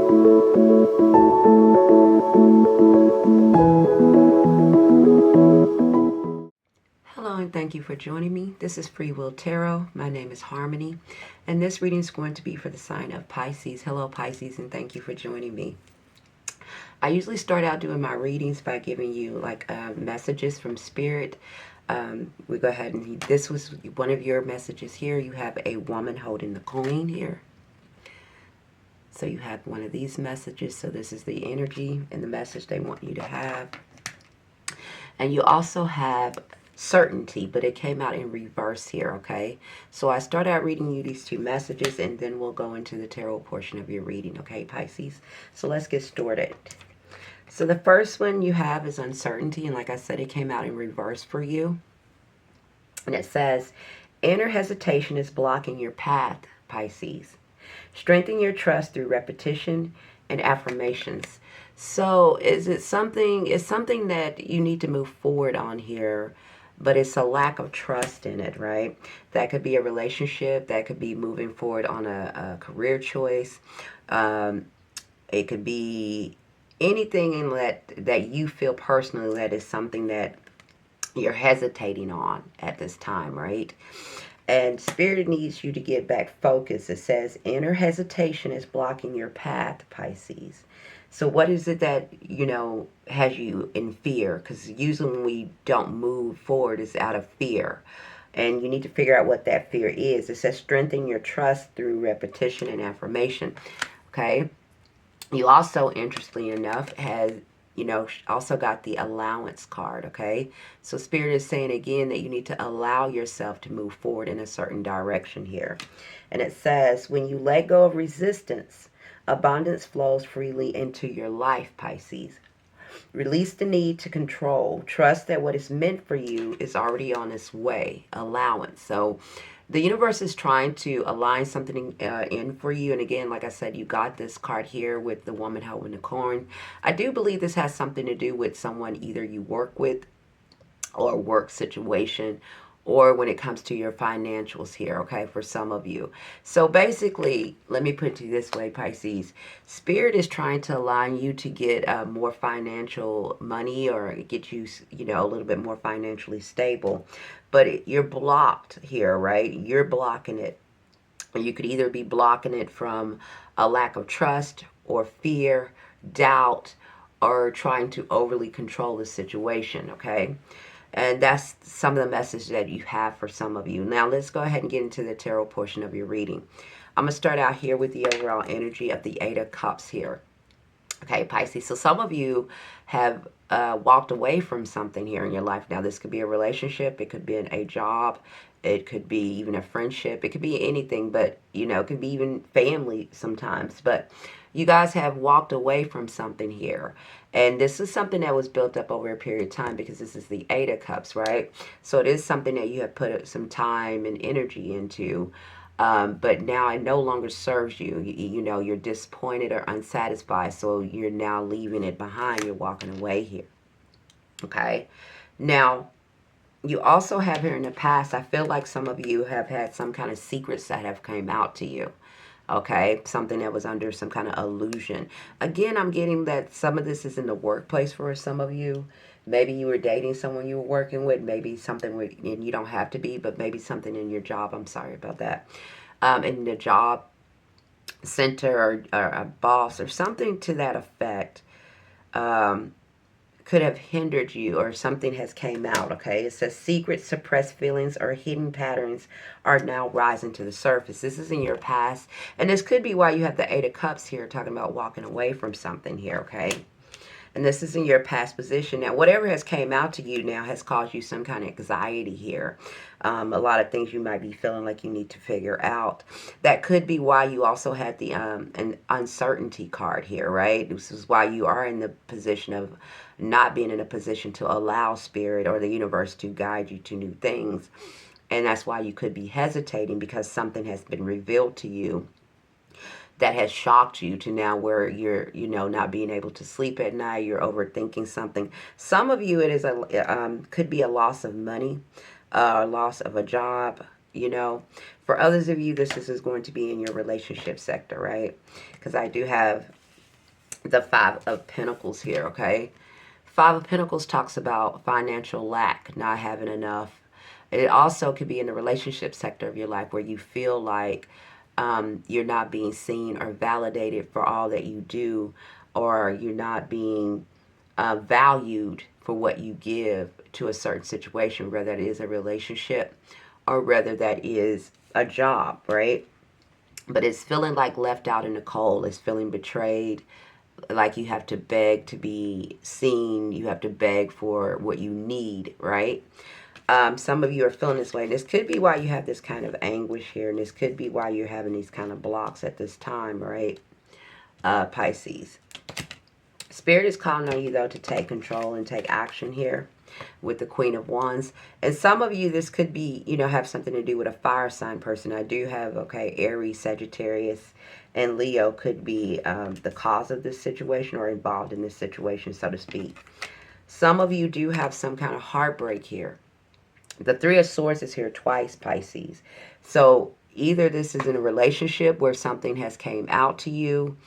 Hello and thank you for joining me. This is Freewill Tarot. My name is Harmony, and this reading is going to be for the sign of Pisces. Hello Pisces, and thank you for joining me. I usually start out doing my readings by giving you like messages from Spirit. We go ahead and this was one of your messages here. You have a woman holding the coin here. So you have one of these messages. So this is the energy and the message they want you to have. And you also have certainty, but it came out in reverse here, okay? So I start out reading you these two messages, and then we'll go into the tarot portion of your reading, okay, Pisces? So let's get started. So the first one you have is uncertainty, and like I said, it came out in reverse for you. And it says, inner hesitation is blocking your path, Pisces. Strengthen your trust through repetition and affirmations. So it's something that you need to move forward on here, but it's a lack of trust in it, right? That could be a relationship, that could be moving forward on a career choice. It could be anything in that you feel personally that is something that you're hesitating on at this time, right? And Spirit needs you to get back focused. It says inner hesitation is blocking your path, Pisces. So what is it that, has you in fear? Because usually when we don't move forward, it's out of fear. And you need to figure out what that fear is. It says strengthen your trust through repetition and affirmation. Okay? You also, interestingly enough, also got the allowance card, okay? So Spirit is saying again that you need to allow yourself to move forward in a certain direction here. And it says, when you let go of resistance, abundance flows freely into your life, Pisces. Release the need to control. Trust that what is meant for you is already on its way. Allowance. So the universe is trying to align something in for you. And again, like I said, you got this card here with the woman holding the coin. I do believe this has something to do with someone either you work with or work situation, or when it comes to your financials here, okay, for some of you. So basically, let me put it this way, Pisces. Spirit is trying to align you to get more financial money or get you, a little bit more financially stable. But you're blocked here, right? You're blocking it. You could either be blocking it from a lack of trust or fear, doubt, or trying to overly control the situation, okay? And that's some of the message that you have for some of you. Now, let's go ahead and get into the tarot portion of your reading. I'm going to start out here with the overall energy of the Eight of Cups here. Okay, Pisces. So some of you have walked away from something here in your life. Now, this could be a relationship. It could be a job. It could be even a friendship. It could be anything, but, it could be even family sometimes. But you guys have walked away from something here. And this is something that was built up over a period of time because this is the Eight of Cups, right? So it is something that you have put some time and energy into. But now it no longer serves you. You're disappointed or unsatisfied, so you're now leaving it behind. You're walking away here. Okay? Now, you also have here in the past, I feel like some of you have had some kind of secrets that have come out to you. Okay, something that was under some kind of illusion. Again, I'm getting that some of this is in the workplace for some of you. Maybe you were dating someone you were working with. Maybe something with, and you don't have to be, but maybe something in your job. I'm sorry about that. In the job center or a boss or something to that effect. Could have hindered you or something has came out, okay? It says secret suppressed feelings or hidden patterns are now rising to the surface. This is in your past, and this could be why you have the Eight of Cups here talking about walking away from something here, okay? And this is in your past position. Now, whatever has came out to you now has caused you some kind of anxiety here. A lot of things you might be feeling like you need to figure out. That could be why you also had the an uncertainty card here, right? This is why you are in the position of not being in a position to allow Spirit or the universe to guide you to new things. And that's why you could be hesitating because something has been revealed to you that has shocked you to now where you're, not being able to sleep at night. You're overthinking something. Some of you, it is could be a loss of money, loss of a job, For others of you, this is going to be in your relationship sector, right? Because I do have the Five of Pentacles here, okay? Five of Pentacles talks about financial lack, not having enough. It also could be in the relationship sector of your life where you feel like you're not being seen or validated for all that you do, or you're not being valued for what you give to a certain situation, whether that is a relationship or whether that is a job, right? But it's feeling like left out in the cold. It's feeling betrayed, like you have to beg to be seen. You have to beg for what you need, right? Some of you are feeling this way. This could be why you have this kind of anguish here, and this could be why you're having these kind of blocks at this time, right? Pisces. Spirit is calling on you, though, to take control and take action here with the Queen of Wands. And some of you, this could be, have something to do with a fire sign person. I do have, okay, Aries, Sagittarius, and Leo could be the cause of this situation or involved in this situation, so to speak. Some of you do have some kind of heartbreak here. The Three of Swords is here twice, Pisces. So either this is in a relationship where something has came out to you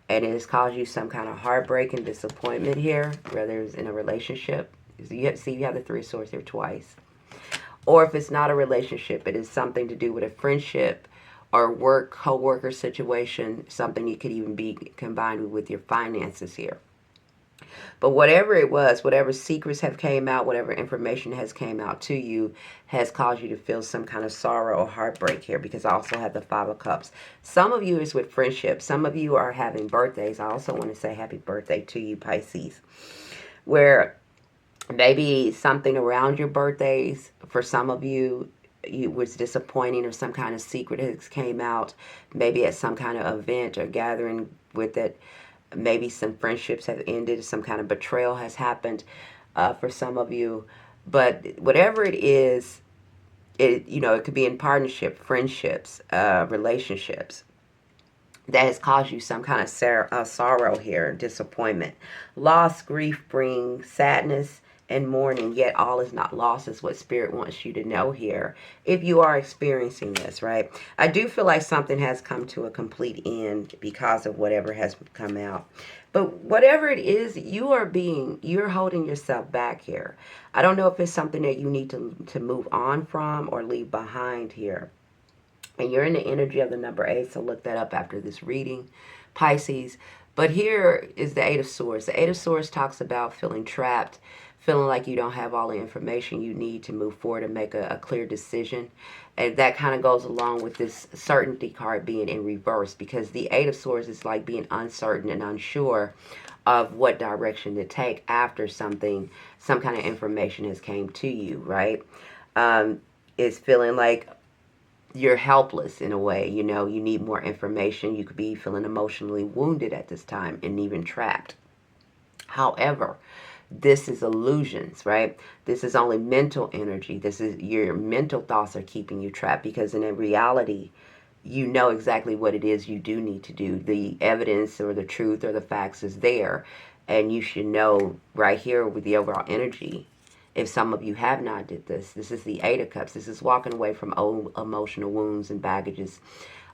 and it has caused you some kind of heartbreak and disappointment here, whether it's in a relationship. You have the Three of Swords here twice. Or if it's not a relationship, it is something to do with a friendship or work, co-worker situation, something you could even be combined with your finances here. But whatever it was, whatever secrets have came out, whatever information has came out to you has caused you to feel some kind of sorrow or heartbreak here, because I also have the Five of Cups. Some of you is with friendship. Some of you are having birthdays. I also want to say happy birthday to you, Pisces, where maybe something around your birthdays for some of you was disappointing, or some kind of secret has came out, maybe at some kind of event or gathering with it. Maybe some friendships have ended, some kind of betrayal has happened for some of you. But whatever it is, it could be in partnership, friendships, relationships, that has caused you some kind of sorrow here, disappointment. Loss, grief bring sadness and mourning, yet all is not lost, is what Spirit wants you to know here, if you are experiencing this, right? I do feel like something has come to a complete end because of whatever has come out. But whatever it is, you're holding yourself back here. I don't know if it's something that you need to move on from or leave behind here. And you're in the energy of the number 8, so look that up after this reading, Pisces. But here is the Eight of Swords. The Eight of Swords talks about feeling trapped, feeling like you don't have all the information you need to move forward and make a clear decision. And that kind of goes along with this certainty card being in reverse, because the Eight of Swords is like being uncertain and unsure of what direction to take after some kind of information has came to you, right? It's feeling like you're helpless in a way, you need more information. You could be feeling emotionally wounded at this time and even trapped. However, this is illusions, right? This is only mental energy. This is your mental thoughts are keeping you trapped, because in reality, you know exactly what it is you do need to do. The evidence or the truth or the facts is there, and you should know right here with the overall energy. If some of you have not did this is the Eight of Cups. This is walking away from old emotional wounds and baggages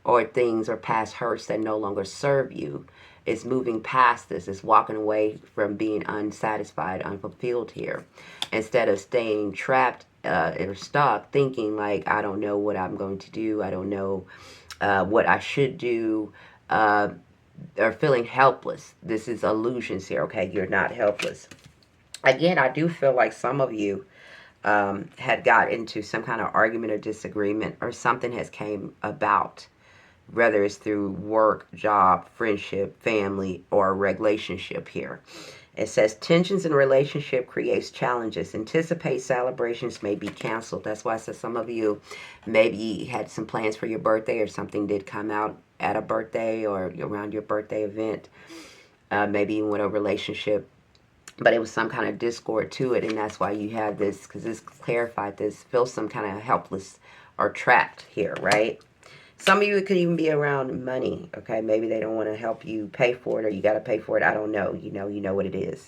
or things or past hurts that no longer serve you. It's moving past this. It's walking away from being unsatisfied, unfulfilled here. Instead of staying trapped or stuck, thinking like, I don't know what I'm going to do. I don't know what I should do. Or feeling helpless. This is illusions here, okay? You're not helpless. Again, I do feel like some of you had got into some kind of argument or disagreement, or something has came about, whether it's through work, job, friendship, family, or a relationship here. It says tensions in a relationship creates challenges. Anticipate celebrations may be canceled. That's why I said some of you maybe had some plans for your birthday, or something did come out at a birthday or around your birthday event. Maybe even with a relationship, but it was some kind of discord to it, and that's why you have this, because this clarified this, feel some kind of helpless or trapped here, right? Some of you, it could even be around money, okay? Maybe they don't want to help you pay for it, or you got to pay for it. I don't know. You know what it is.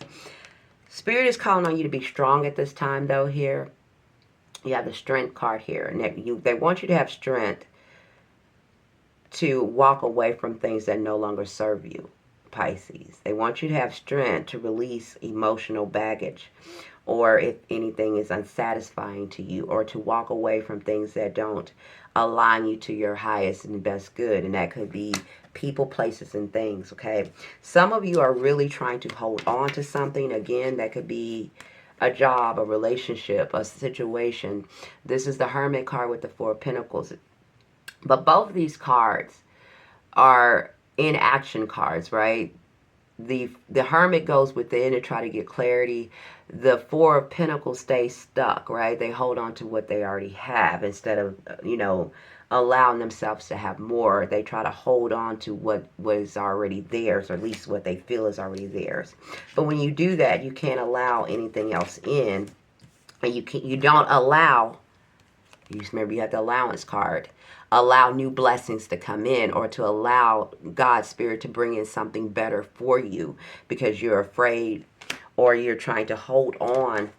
Spirit is calling on you to be strong at this time, though, here. You have the Strength card here, and they want you to have strength to walk away from things that no longer serve you. Pisces. They want you to have strength to release emotional baggage, or if anything is unsatisfying to you, or to walk away from things that don't align you to your highest and best good. And that could be people, places, and things, okay? Some of you are really trying to hold on to something. Again, that could be a job, a relationship, a situation. This is the Hermit card with the Four of Pentacles. But both of these cards are inaction cards, right? The Hermit goes within to try to get clarity. The Four of Pentacles stays stuck, right? They hold on to what they already have instead of, allowing themselves to have more. They try to hold on to what was already theirs, or at least what they feel is already theirs. But when you do that, you can't allow anything else in, and you don't allow. You just remember you have the allowance card. Allow new blessings to come in, or to allow God's Spirit to bring in something better for you, because you're afraid, or you're trying to hold on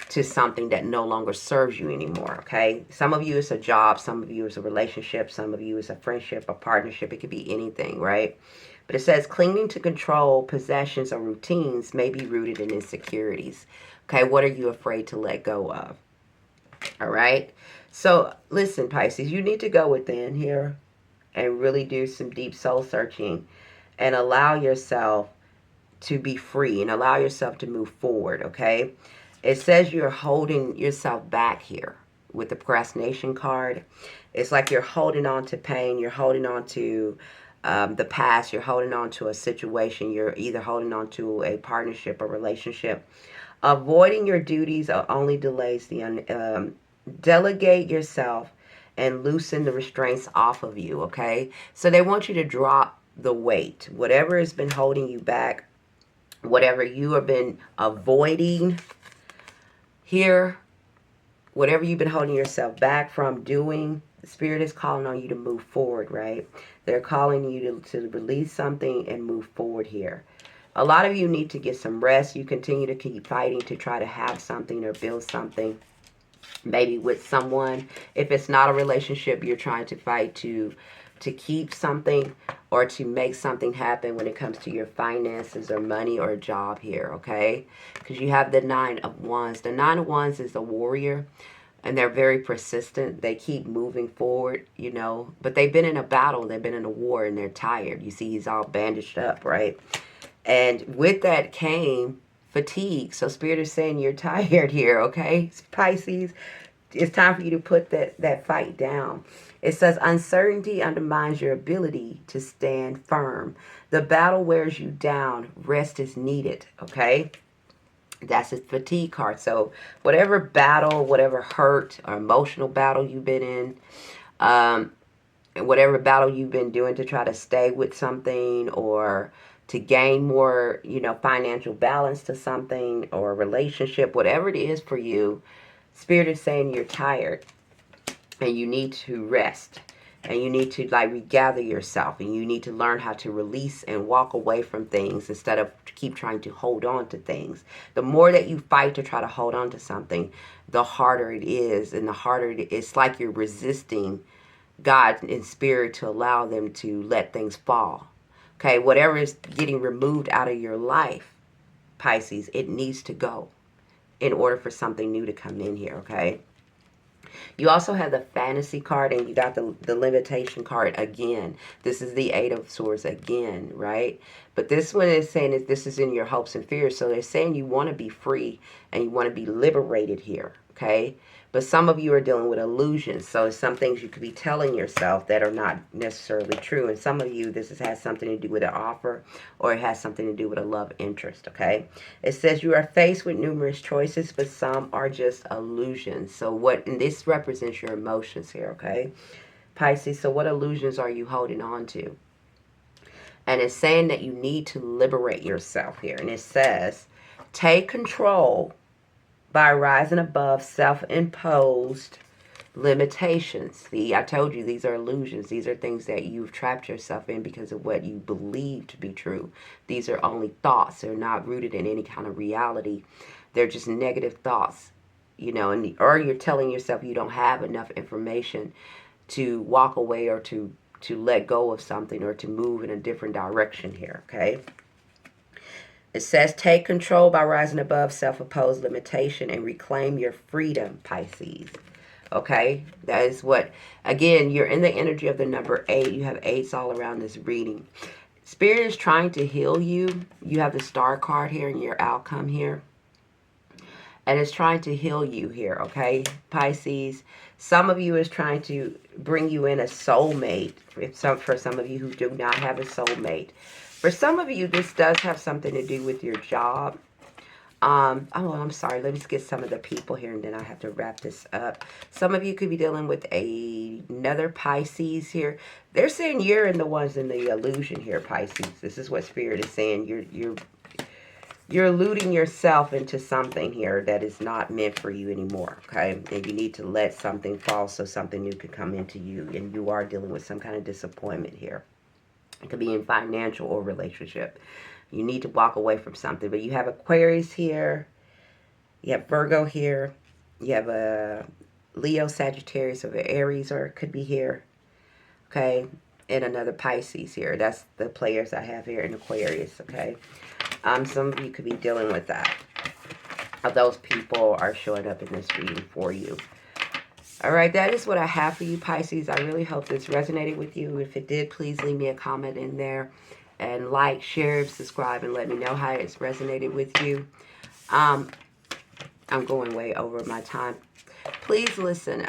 to something that no longer serves you anymore, okay? Some of you it's a job, some of you it's a relationship, some of you it's a friendship, a partnership. It could be anything, right? But it says clinging to control, possessions, or routines may be rooted in insecurities. Okay, what are you afraid to let go of? All right? So listen, Pisces, you need to go within here and really do some deep soul searching and allow yourself to be free and allow yourself to move forward, okay? It says you're holding yourself back here with the procrastination card. It's like you're holding on to pain. You're holding on to the past. You're holding on to a situation. You're either holding on to a partnership or relationship. Avoiding your duties only delays the delegate yourself and loosen the restraints off of you, okay? So they want you to drop the weight. Whatever has been holding you back, whatever you have been avoiding here, whatever you've been holding yourself back from doing, the Spirit is calling on you to move forward, right? They're calling you to release something and move forward here. A lot of you need to get some rest. You continue to keep fighting to try to have something or build something, maybe with someone. If it's not a relationship, you're trying to fight to keep something or to make something happen when it comes to your finances or money or a job here, okay? Because you have the Nine of Wands. The Nine of Wands is a warrior, and they're very persistent. They keep moving forward, but they've been in a battle. They've been in a war, and they're tired. You see, he's all bandaged up, right? And with that came fatigue. So Spirit is saying you're tired here, okay? Pisces, it's time for you to put that fight down. It says uncertainty undermines your ability to stand firm. The battle wears you down. Rest is needed, okay? That's a fatigue card. So whatever battle, whatever hurt or emotional battle you've been in, and whatever battle you've been doing to try to stay with something or to gain more, financial balance to something or a relationship, whatever it is for you, Spirit is saying you're tired and you need to rest and you need to regather yourself, and you need to learn how to release and walk away from things instead of keep trying to hold on to things. The more that you fight to try to hold on to something, the harder it is, and the harder it's like you're resisting God in Spirit to allow them to let things fall. Okay, whatever is getting removed out of your life, Pisces, it needs to go in order for something new to come in here, okay? You also have the fantasy card, and you got the limitation card again. This is the Eight of Swords again, right? But this one is saying that this is in your hopes and fears. So they're saying you want to be free and you want to be liberated here, okay? But some of you are dealing with illusions. So it's some things you could be telling yourself that are not necessarily true. And some of you, this has something to do with an offer, or it has something to do with a love interest, okay? It says you are faced with numerous choices, but some are just illusions. So and this represents your emotions here, okay? Pisces, so what illusions are you holding on to? And it's saying that you need to liberate yourself here. And it says, take control by rising above self-imposed limitations. See, I told you these are illusions. These are things that you've trapped yourself in because of what you believe to be true. These are only thoughts. They're not rooted in any kind of reality. They're just negative thoughts, or you're telling yourself you don't have enough information to walk away or to to let go of something or to move in a different direction here, okay? It says, take control by rising above self-imposed limitation and reclaim your freedom, Pisces. Okay? That is what, again, you're in the energy of the number 8. You have 8s all around this reading. Spirit is trying to heal you. You have the star card here and your outcome here. And it's trying to heal you here, okay, Pisces? Some of you is trying to bring you in a soulmate. For some of you who do not have a soulmate. For some of you, this does have something to do with your job. Oh, I'm sorry. Let me just get some of the people here, and then I have to wrap this up. Some of you could be dealing with another Pisces here. They're saying you're in the ones in the illusion here, Pisces. This is what Spirit is saying. You're eluding yourself into something here that is not meant for you anymore, okay? And you need to let something fall so something new can come into you. And you are dealing with some kind of disappointment here. It could be in financial or relationship. You need to walk away from something. But you have Aquarius here. You have Virgo here. You have a Leo, Sagittarius, or Aries, or it could be here. Okay? And another Pisces here. That's the players I have here in Aquarius, okay? Some of you could be dealing with that. Those people are showing up in this reading for you. All right, that is what I have for you, Pisces. I really hope this resonated with you. If it did, please leave me a comment in there. And like, share, subscribe, and let me know how it's resonated with you. I'm going way over my time. Please listen.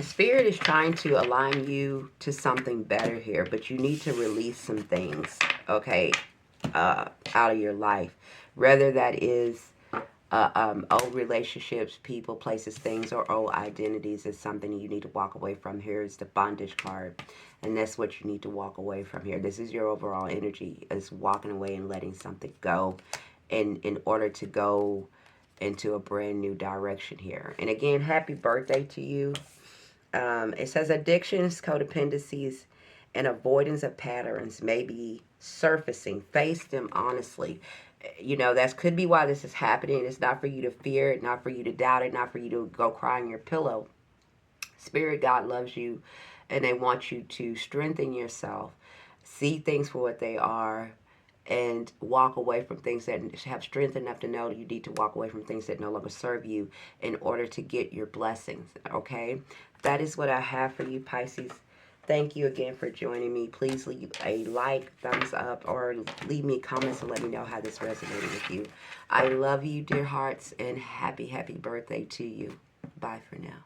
Spirit is trying to align you to something better here, but you need to release some things, okay, out of your life. Whether that is old relationships, people, places, things, or old identities is something you need to walk away from. Here is the bondage card, and that's what you need to walk away from here. This is your overall energy, is walking away and letting something go in order to go into a brand new direction here. And again, happy birthday to you. It says addictions, codependencies, and avoidance of patterns may be surfacing. Face them honestly. You know, that could be why this is happening. It's not for you to fear it, not for you to doubt it, not for you to go cry on your pillow. Spirit God loves you, and they want you to strengthen yourself, see things for what they are, and walk away from things that have strength enough to know you need to walk away from things that no longer serve you in order to get your blessings, okay? That is what I have for you, Pisces. Thank you again for joining me. Please leave a like, thumbs up, or leave me comments and let me know how this resonated with you. I love you, dear hearts, and happy, happy birthday to you. Bye for now.